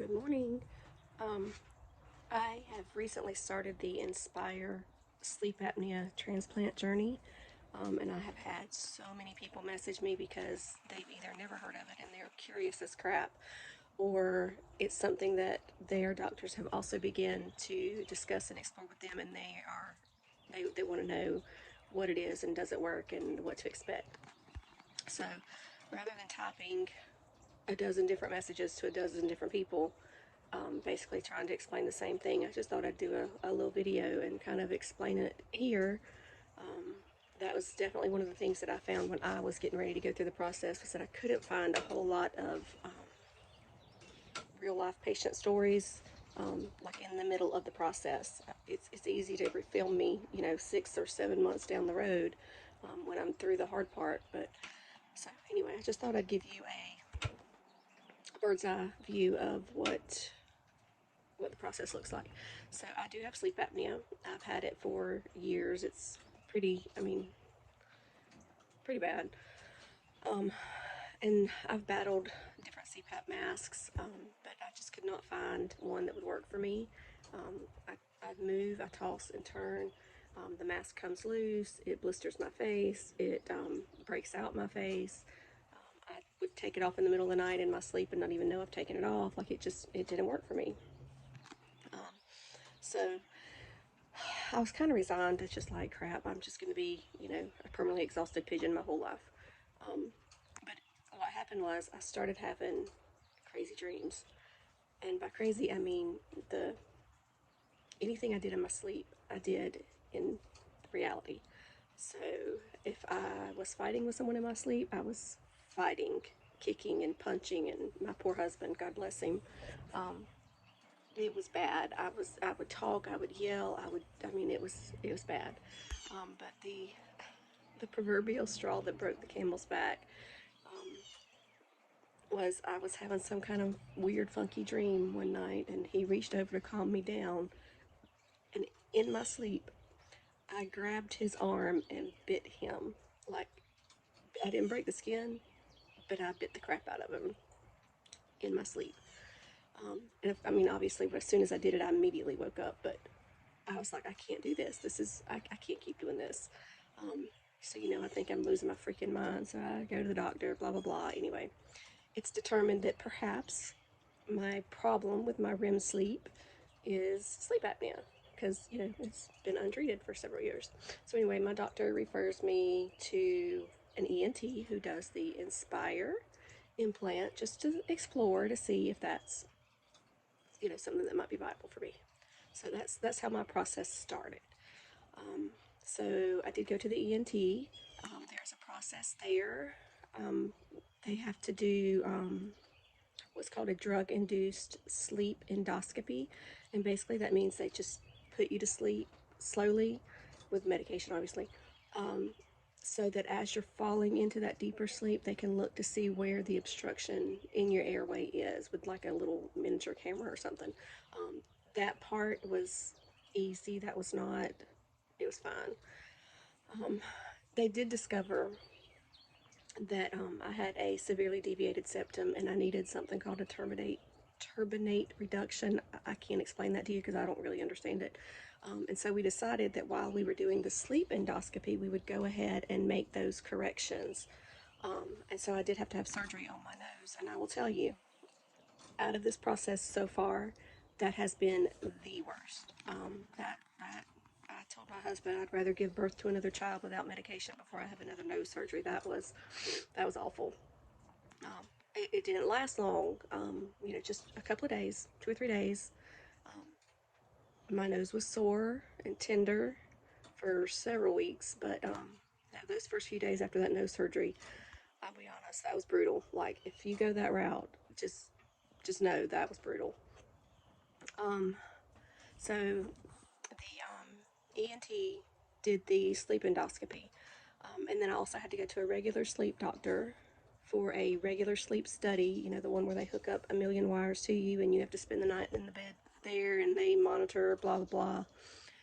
Good morning. Um, I have recently started the Inspire sleep apnea transplant journey, and I have had so many people message me because they've either never heard of it and they're curious as crap, or it's something that their doctors have also begun to discuss and explore with them, and they want to know what it is and does it work and what to expect. So, rather than typing a dozen different messages to a dozen different people, basically trying to explain the same thing, I just thought I'd do a little video and kind of explain it here. Um, that was definitely one of the things that I found when I was getting ready to go through the process, was that I couldn't find a whole lot of real life patient stories, like in the middle of the process. It's easy to film me, 6 or 7 months down the road, when I'm through the hard part. But so anyway, I just thought I'd give you a bird's eye view of what the process looks like. So I do have sleep apnea. I've had it for years. It's pretty bad. Um, and I've battled different CPAP masks, but I just could not find one that would work for me. I move, I toss and turn. The mask comes loose. It blisters my face. It breaks out my face. I would take it off in the middle of the night in my sleep and not even know I've taken it off. Like it didn't work for me. Um, so I was kind of resigned to just like, crap, I'm just going to be, a permanently exhausted pigeon my whole life. But what happened was I started having crazy dreams. And by crazy, I mean the anything I did in my sleep, I did in reality. So if I was fighting with someone in my sleep, I was fighting, kicking and punching, and my poor husband, God bless him, um, it was bad. I would talk, I would yell, it was bad. But the proverbial straw that broke the camel's back, um, was I was having some kind of weird, funky dream one night, and he reached over to calm me down. And in my sleep, I grabbed his arm and bit him. Like, I didn't break the skin, but I bit the crap out of him in my sleep. Obviously, as soon as I did it, I immediately woke up, but I was like, I can't do this. I can't keep doing this. Um, I think I'm losing my freaking mind. So I go to the doctor, blah, blah, blah. Anyway, it's determined that perhaps my problem with my REM sleep is sleep apnea, because, it's been untreated for several years. So anyway, my doctor refers me to an ENT who does the Inspire implant, just to explore to see if that's, something that might be viable for me. So that's how my process started. Um, so I did go to the ENT. There's a process there. Um, they have to do what's called a drug-induced sleep endoscopy, and basically that means they just put you to sleep slowly with medication, obviously, um, so that as you're falling into that deeper sleep, they can look to see where the obstruction in your airway is with like a little miniature camera or something. That part was easy. That was not. It was fine. Um, they did discover that I had a severely deviated septum and I needed something called a turbinate reduction. I can't explain that to you because I don't really understand it. And so we decided that while we were doing the sleep endoscopy, we would go ahead and make those corrections. And so I did have to have surgery on my nose. And I will tell you, out of this process so far, that has been the worst. I told my husband I'd rather give birth to another child without medication before I have another nose surgery. That was awful. It didn't last long. Just a couple of days, 2 or 3 days. My nose was sore and tender for several weeks, but those first few days after that nose surgery, I'll be honest, that was brutal. Like, if you go that route, just know that was brutal. Um, so the ENT did the sleep endoscopy, and then I also had to go to a regular sleep doctor for a regular sleep study. The one where they hook up a million wires to you, and you have to spend the night in the bed there, and they monitor, blah blah blah.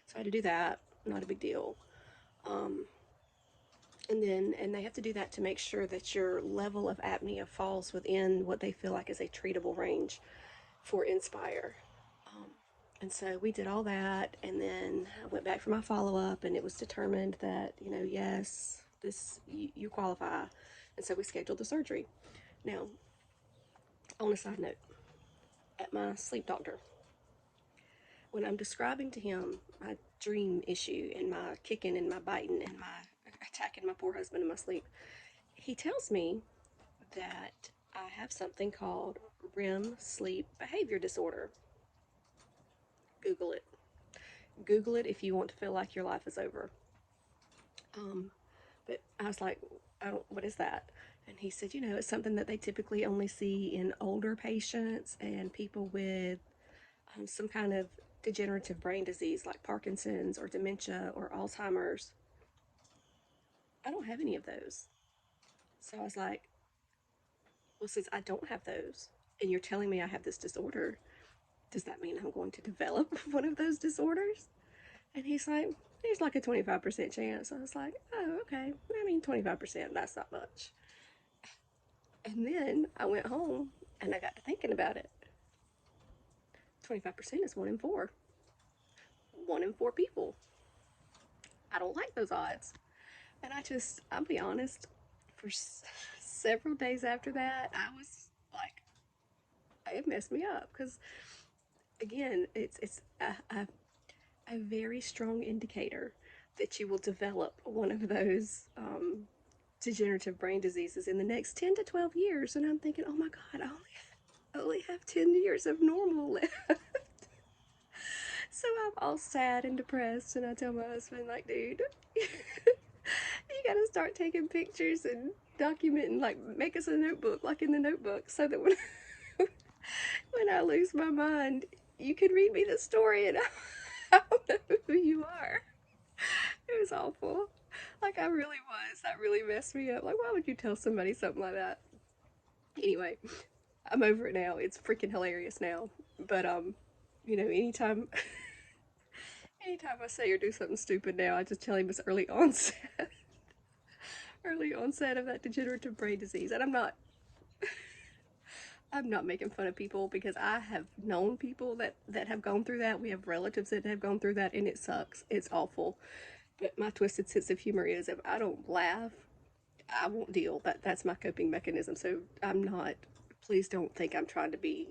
So I had to do that. Not a big deal. Um, and they have to do that to make sure that your level of apnea falls within what they feel like is a treatable range. for Inspire. Um, and so we did all that, and then I went back for my follow up, and it was determined that, yes, you qualify. And so we scheduled the surgery. Now, on a side note, at my sleep doctor, when I'm describing to him my dream issue and my kicking and my biting and my attacking my poor husband in my sleep, he tells me that I have something called REM sleep behavior disorder. Google it. Google it if you want to feel like your life is over. But I was like, what is that? And he said, it's something that they typically only see in older patients and people with some kind of degenerative brain disease like Parkinson's or dementia or Alzheimer's. I don't have any of those. So I was like, well, since I don't have those and you're telling me I have this disorder, does that mean I'm going to develop one of those disorders? And he's like, there's like a 25% chance. I was like, oh, okay. I mean, 25%, that's not much. And then I went home and I got to thinking about it. 25% is 1 in 4. 1 in 4 people. I don't like those odds. And I'll be honest, for several days after that, I was like, it messed me up. Because, again, it's a very strong indicator that you will develop one of those degenerative brain diseases in the next 10 to 12 years. And I'm thinking, oh my God, I only have 10 years of normal left. So I'm all sad and depressed, and I tell my husband, like, dude, you gotta start taking pictures and documenting, like, make us a notebook, like in the Notebook, so that when when I lose my mind, you can read me the story and I'll know who you are. It was awful. Like, I really was. That really messed me up. Like, why would you tell somebody something like that? Anyway, I'm over it now. It's freaking hilarious now. But, anytime anytime I say or do something stupid now, I just tell him it's early onset. Early onset of that degenerative brain disease. And I'm not making fun of people because I have known people that have gone through that. We have relatives that have gone through that, and it sucks. It's awful. But my twisted sense of humor is if I don't laugh, I won't deal. That's my coping mechanism. So I'm not. Please don't think I'm trying to be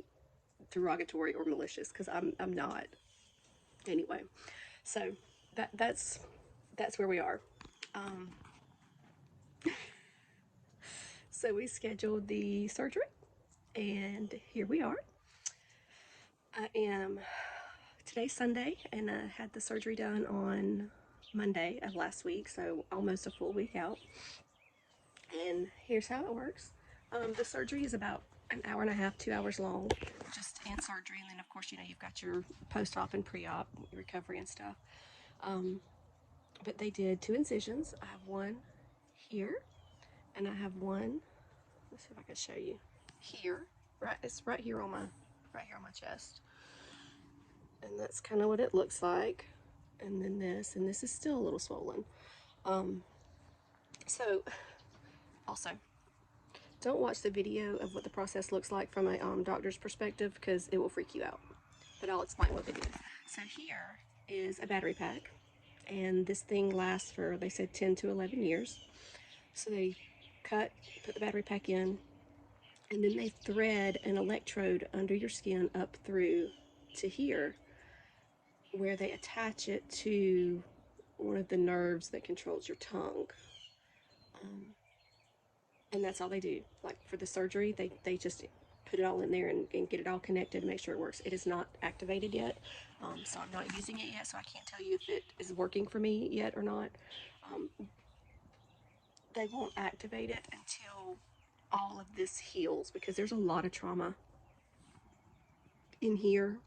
derogatory or malicious because I'm not. Anyway, so that's where we are. Um, so we scheduled the surgery, and here we are. I am today's Sunday, and I had the surgery done on Monday of last week, so almost a full week out. And here's how it works. The surgery is about an hour and a half, 2 hours long, just in surgery, and then of course you've got your post-op and pre-op recovery and stuff. But they did 2 incisions. I have one here, and I have one. Let's see if I can show you here. Right, it's right here on my chest. And that's kind of what it looks like. And then and this is still a little swollen. So, also, don't watch the video of what the process looks like from a doctor's perspective because it will freak you out. But I'll explain what they did. So here is a battery pack, and this thing lasts for, they said, 10 to 11 years. So they put the battery pack in, and then they thread an electrode under your skin up through to here, where they attach it to one of the nerves that controls your tongue. And that's all they do. Like for the surgery, they just put it all in there and get it all connected to make sure it works. It is not activated yet, so I'm not using it yet, so I can't tell you if it is working for me yet or not. They won't activate it until all of this heals because there's a lot of trauma in here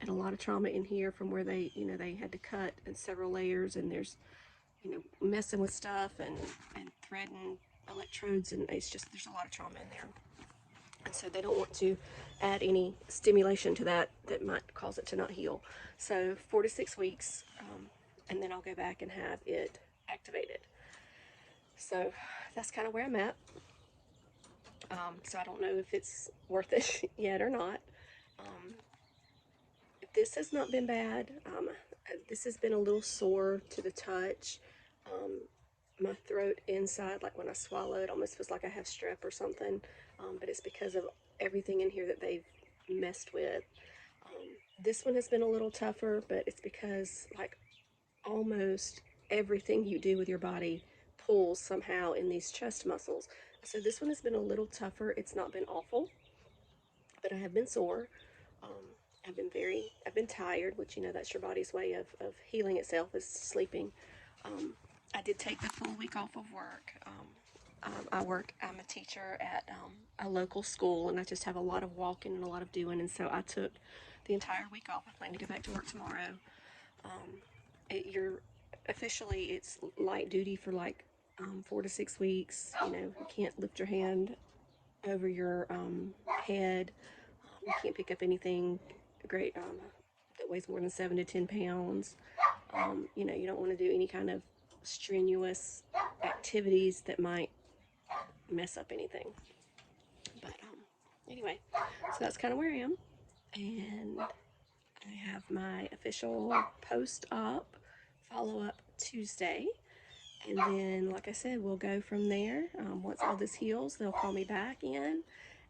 and a lot of trauma in here from where they had to cut in several layers, and there's messing with stuff and threading electrodes, and there's a lot of trauma in there, and so they don't want to add any stimulation to that might cause it to not heal. So 4 to 6 weeks, and then I'll go back and have it activated. So that's kind of where I'm at. So I don't know if it's worth it yet or not. Um, this has not been bad. This has been a little sore to the touch. Um, my throat inside, like when I swallow, it almost feels like I have strep or something. But it's because of everything in here that they've messed with. This one has been a little tougher, but it's because like almost everything you do with your body pulls somehow in these chest muscles. So this one has been a little tougher. It's not been awful, but I have been sore. Um, I've been tired, which, you know, that's your body's way of healing itself is sleeping. I did take the full week off of work. I'm a teacher at a local school, and I just have a lot of walking and a lot of doing, and so I took the entire week off. I plan to go back to work tomorrow. You're officially, it's light duty for like 4 to 6 weeks. You know, you can't lift your hand over your head. You can't pick up anything great that weighs more than 7 to 10 pounds. You know, you don't want to do any kind of strenuous activities that might mess up anything. But anyway, so that's kind of where I am. And I have my official post-op follow-up Tuesday. And then, like I said, we'll go from there. Once all this heals, they'll call me back in,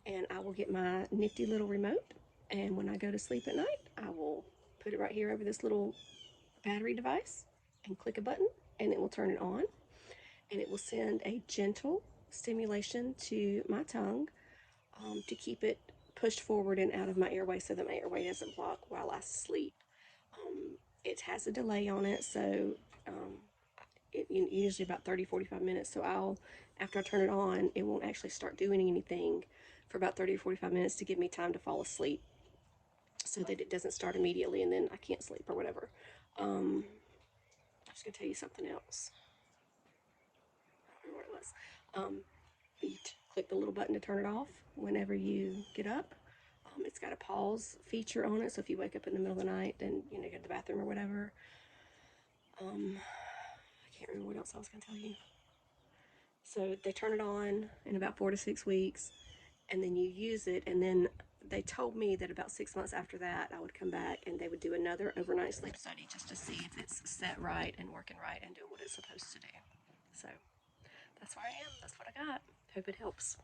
and I will get my nifty little remote. And when I go to sleep at night, I will put it right here over this little battery device and click a button, and it will turn it on. And it will send a gentle stimulation to my tongue to keep it pushed forward and out of my airway so that my airway doesn't block while I sleep. It has a delay on it, so usually about 30 to 45 minutes. So after I turn it on, it won't actually start doing anything for about 30 or 45 minutes to give me time to fall asleep so that it doesn't start immediately and then I can't sleep or whatever. I was going to tell you something else. I don't remember what it was. You click the little button to turn it off whenever you get up. It's got a pause feature on it, so if you wake up in the middle of the night and, you know, go to the bathroom or whatever. I can't remember what else I was going to tell you. So they turn it on in about 4 to 6 weeks, and then you use it, and then they told me that about 6 months after that, I would come back and they would do another overnight sleep study just to see if it's set right and working right and doing what it's supposed to do. So that's where I am. That's what I got. Hope it helps.